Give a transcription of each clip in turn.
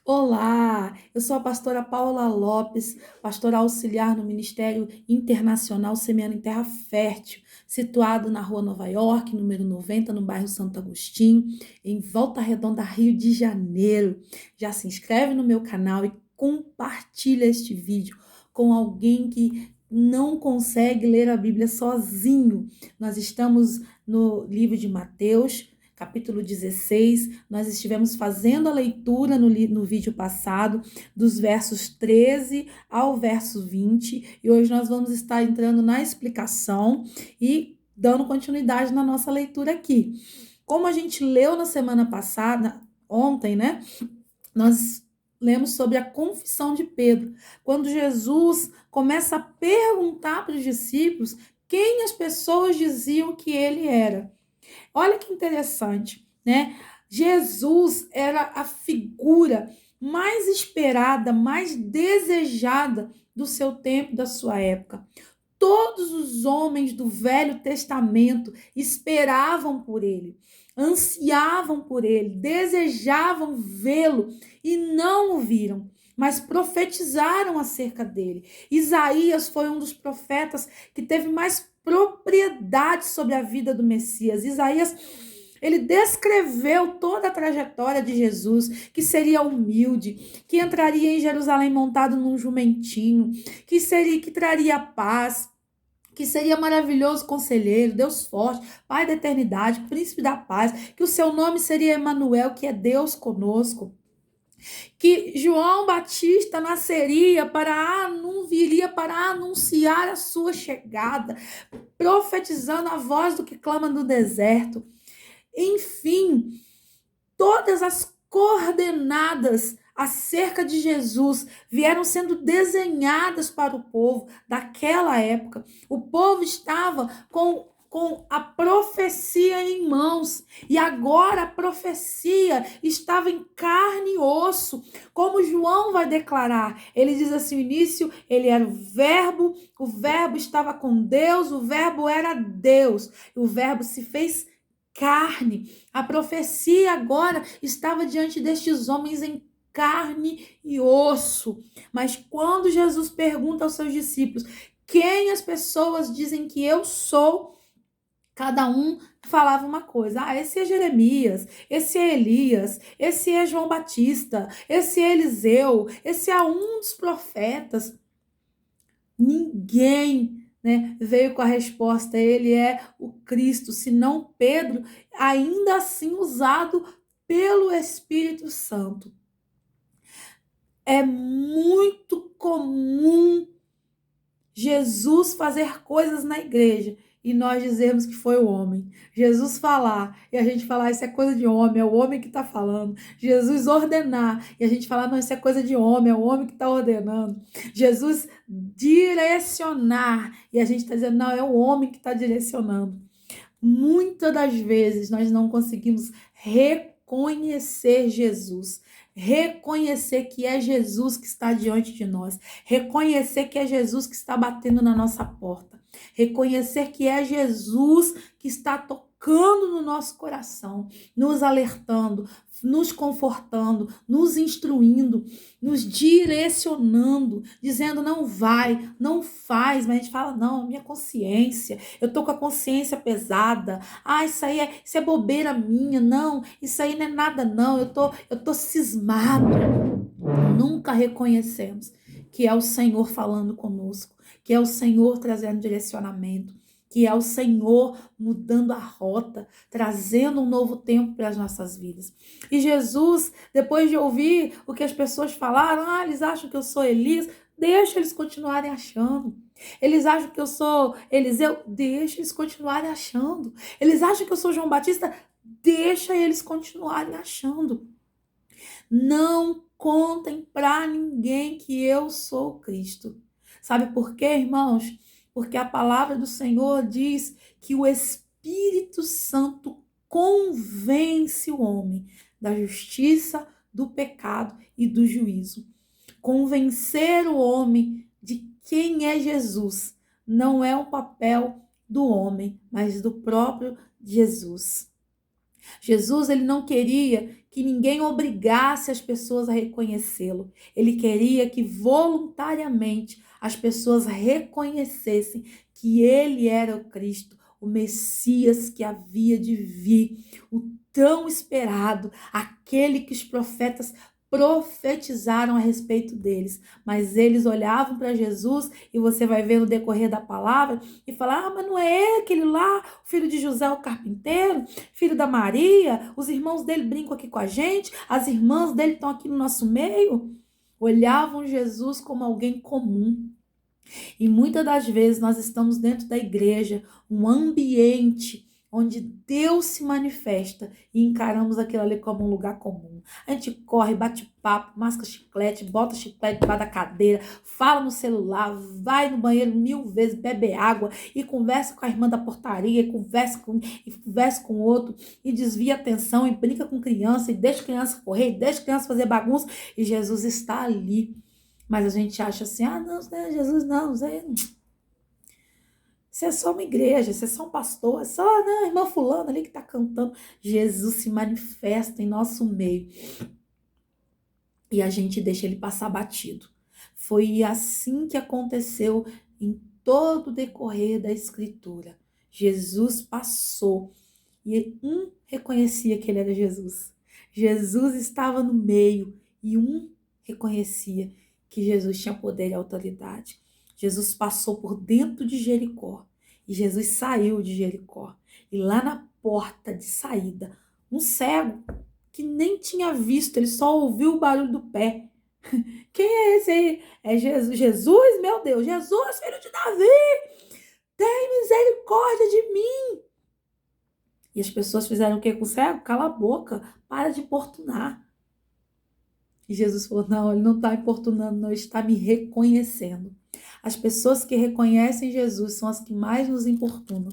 Olá, eu sou a pastora Paula Lopes, pastora auxiliar no Ministério Internacional Semeando em Terra Fértil, situado na Rua Nova York, número 90, no bairro Santo Agostinho, em Volta Redonda, Rio de Janeiro. Já se inscreve no meu canal e compartilha este vídeo com alguém que não consegue ler a Bíblia sozinho. Nós estamos no livro de Mateus, capítulo 16, nós estivemos fazendo a leitura no vídeo passado, dos versos 13 ao verso 20, e hoje nós vamos estar entrando na explicação e dando continuidade na nossa leitura aqui. Como a gente leu na semana passada, ontem, né? Nós lemos sobre a confissão de Pedro, quando Jesus começa a perguntar para os discípulos quem as pessoas diziam que ele era. Olha que interessante, né? Jesus era a figura mais esperada, mais desejada do seu tempo, da sua época. Todos os homens do Velho Testamento esperavam por ele, ansiavam por ele, desejavam vê-lo e não o viram, mas profetizaram acerca dele. Isaías foi um dos profetas que teve mais propriedade sobre a vida do Messias. Isaías, ele descreveu toda a trajetória de Jesus, que seria humilde, que entraria em Jerusalém montado num jumentinho, que traria paz, que seria maravilhoso conselheiro, Deus forte, Pai da eternidade, príncipe da paz, que o seu nome seria Emanuel, que é Deus conosco, que João Batista viria para anunciar a sua chegada, profetizando a voz do que clama no deserto. Enfim, todas as coordenadas acerca de Jesus vieram sendo desenhadas para o povo daquela época. O povo estava com a profecia em mãos, e agora a profecia estava em carne e osso, como João vai declarar. Ele diz assim: no início ele era o verbo estava com Deus, o verbo era Deus, e o verbo se fez carne. A profecia agora estava diante destes homens em carne e osso. Mas quando Jesus pergunta aos seus discípulos quem as pessoas dizem que eu sou, cada um falava uma coisa. Esse é Jeremias, esse é Elias, esse é João Batista, esse é Eliseu, esse é um dos profetas. Ninguém, né, veio com a resposta: ele é o Cristo, senão Pedro, ainda assim usado pelo Espírito Santo. É muito comum Jesus fazer coisas na igreja e nós dizermos que foi o homem. Jesus falar e a gente falar: isso é coisa de homem, é o homem que está falando. Jesus ordenar e a gente falar: não, isso é coisa de homem, é o homem que está ordenando. Jesus direcionar e a gente está dizendo: não, é o homem que está direcionando. Muitas das vezes nós não conseguimos reconhecer Jesus, reconhecer que é Jesus que está diante de nós, reconhecer que é Jesus que está batendo na nossa porta, reconhecer que é Jesus que está tocando no nosso coração, nos alertando, nos confortando, nos instruindo, nos direcionando, dizendo: não vai, não faz. Mas a gente fala: não, minha consciência, eu tô com a consciência pesada. Isso é bobeira minha. Não, isso aí não é nada não. Eu tô cismado. Nunca reconhecemos que é o Senhor falando conosco, que é o Senhor trazendo direcionamento, que é o Senhor mudando a rota, trazendo um novo tempo para as nossas vidas. E Jesus, depois de ouvir o que as pessoas falaram: eles acham que eu sou Elias, deixa eles continuarem achando. Eles acham que eu sou Eliseu, deixa eles continuarem achando. Eles acham que eu sou João Batista, deixa eles continuarem achando. Não contem para ninguém que eu sou Cristo. Sabe por quê, irmãos? Porque a palavra do Senhor diz que o Espírito Santo convence o homem da justiça, do pecado e do juízo. Convencer o homem de quem é Jesus não é um papel do homem, mas do próprio Jesus. Jesus, ele não queria que ninguém obrigasse as pessoas a reconhecê-lo. Ele queria que voluntariamente as pessoas reconhecessem que ele era o Cristo, o Messias que havia de vir, o tão esperado, aquele que os profetas profetizaram a respeito deles, mas eles olhavam para Jesus, e você vai ver no decorrer da palavra, e falar: mas não é ele, aquele lá, o filho de José o carpinteiro, filho da Maria, os irmãos dele brincam aqui com a gente, as irmãs dele estão aqui no nosso meio. Olhavam Jesus como alguém comum. E muitas das vezes nós estamos dentro da igreja, um ambiente onde Deus se manifesta, e encaramos aquilo ali como um lugar comum. A gente corre, bate papo, masca chiclete, bota chiclete debaixo da cadeira, fala no celular, vai no banheiro 1000 vezes, bebe água e conversa com a irmã da portaria, e conversa com o outro, e desvia a atenção, e brinca com criança, e deixa a criança correr, e deixa a criança fazer bagunça, e Jesus está ali. Mas a gente acha assim: não, Jesus não, você é só uma igreja, você é só um pastor, é só a irmã fulana ali que está cantando. Jesus se manifesta em nosso meio e a gente deixa ele passar batido. Foi assim que aconteceu em todo o decorrer da Escritura. Jesus passou e reconhecia que ele era Jesus. Jesus estava no meio e reconhecia que Jesus tinha poder e autoridade. Jesus passou por dentro de Jericó e Jesus saiu de Jericó. E lá na porta de saída, um cego que nem tinha visto, ele só ouviu o barulho do pé. Quem é esse aí? É Jesus. Jesus, meu Deus, Jesus, filho de Davi, tem misericórdia de mim. E as pessoas fizeram o que com o cego? Cala a boca, para de importunar. E Jesus falou: não, ele não está importunando, não, ele está me reconhecendo. As pessoas que reconhecem Jesus são as que mais nos importunam,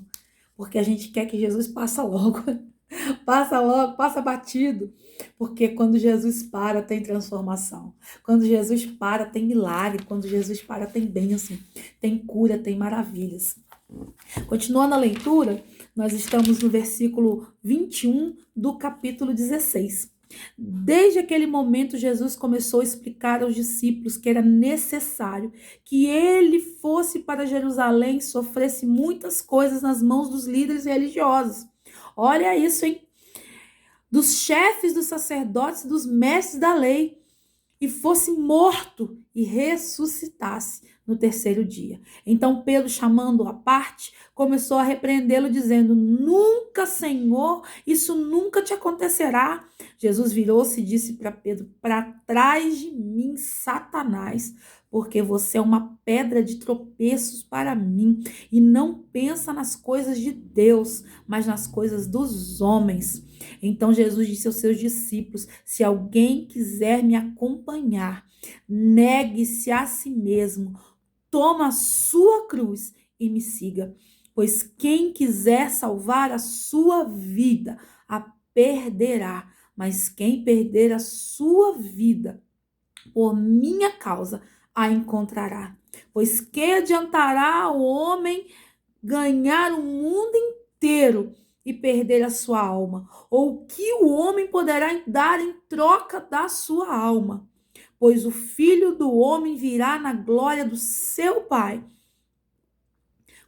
porque a gente quer que Jesus passe logo, passa batido, porque quando Jesus para, tem transformação. Quando Jesus para, tem milagre. Quando Jesus para, tem bênção, tem cura, tem maravilhas. Continuando a leitura, nós estamos no versículo 21 do capítulo 16. Desde aquele momento, Jesus começou a explicar aos discípulos que era necessário que ele fosse para Jerusalém e sofresse muitas coisas nas mãos dos líderes religiosos. Olha isso, hein? Dos chefes dos sacerdotes e dos mestres da lei, e fosse morto e ressuscitasse no terceiro dia. Então Pedro, chamando-o à parte, começou a repreendê-lo, dizendo: nunca, Senhor, isso nunca te acontecerá. Jesus virou-se e disse para Pedro: para trás de mim, Satanás, porque você é uma pedra de tropeços para mim e não pensa nas coisas de Deus, mas nas coisas dos homens. Então Jesus disse aos seus discípulos: se alguém quiser me acompanhar, negue-se a si mesmo, toma a sua cruz e me siga. Pois quem quiser salvar a sua vida, a perderá. Mas quem perder a sua vida por minha causa, a encontrará. Pois que adiantará o homem ganhar o mundo inteiro e perder a sua alma? Ou o que o homem poderá dar em troca da sua alma? Pois o Filho do Homem virá na glória do seu Pai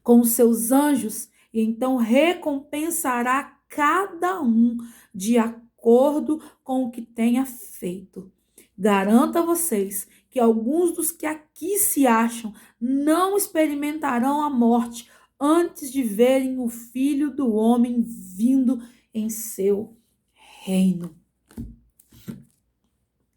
com os seus anjos, e então recompensará cada um de acordo com o que tenha feito. Garanto a vocês que alguns dos que aqui se acham não experimentarão a morte antes de verem o Filho do Homem vindo em seu reino.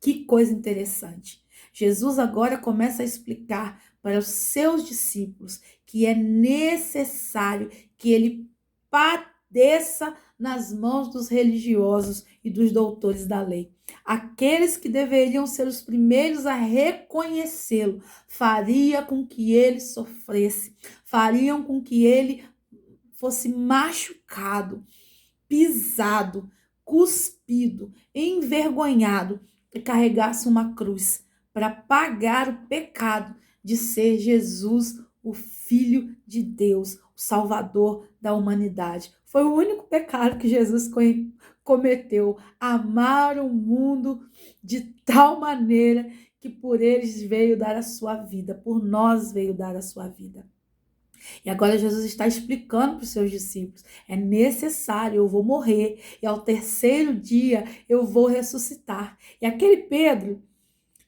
Que coisa interessante. Jesus agora começa a explicar para os seus discípulos que é necessário que ele padeça nas mãos dos religiosos e dos doutores da lei. Aqueles que deveriam ser os primeiros a reconhecê-lo, faria com que ele sofresse, fariam com que ele fosse machucado, pisado, cuspido, envergonhado e carregasse uma cruz para pagar o pecado de ser Jesus, o Filho de Deus, o Salvador da humanidade. Foi o único pecado que Jesus cometeu. Amaram o mundo de tal maneira que por eles veio dar a sua vida, por nós veio dar a sua vida. E agora Jesus está explicando para os seus discípulos: é necessário, eu vou morrer, e ao terceiro dia eu vou ressuscitar. E aquele Pedro,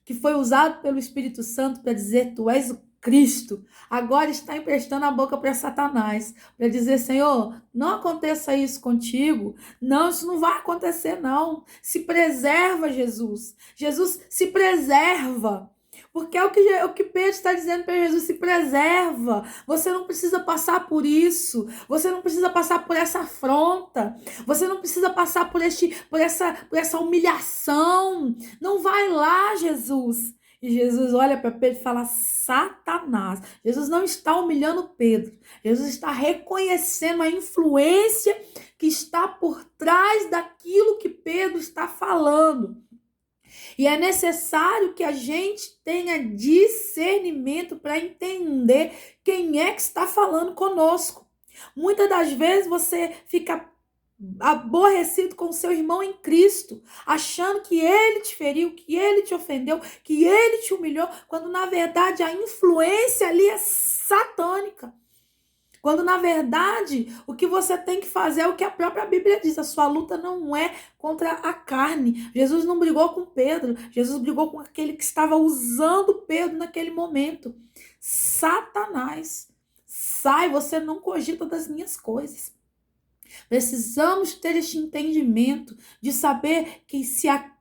que foi usado pelo Espírito Santo para dizer: tu és o Cristo, agora está emprestando a boca para Satanás, para dizer: Senhor, não aconteça isso contigo, não, isso não vai acontecer não, se preserva, Jesus, se preserva, porque é o que Pedro está dizendo para Jesus: se preserva, você não precisa passar por isso, você não precisa passar por essa afronta, você não precisa passar por essa humilhação, não vai lá, Jesus. E Jesus olha para Pedro e fala: Satanás. Jesus não está humilhando Pedro. Jesus está reconhecendo a influência que está por trás daquilo que Pedro está falando. E é necessário que a gente tenha discernimento para entender quem é que está falando conosco. Muitas das vezes você fica aborrecido com o seu irmão em Cristo, achando que ele te feriu, que ele te ofendeu, que ele te humilhou, quando na verdade a influência ali é satânica. Quando na verdade o que você tem que fazer é o que a própria Bíblia diz: a sua luta não é contra a carne. Jesus não brigou com Pedro, Jesus brigou com aquele que estava usando Pedro naquele momento. Satanás, sai, você não cogita das minhas coisas. Precisamos ter este entendimento de saber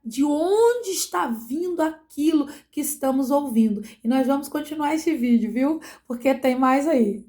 de onde está vindo aquilo que estamos ouvindo. E nós vamos continuar esse vídeo, viu? Porque tem mais aí.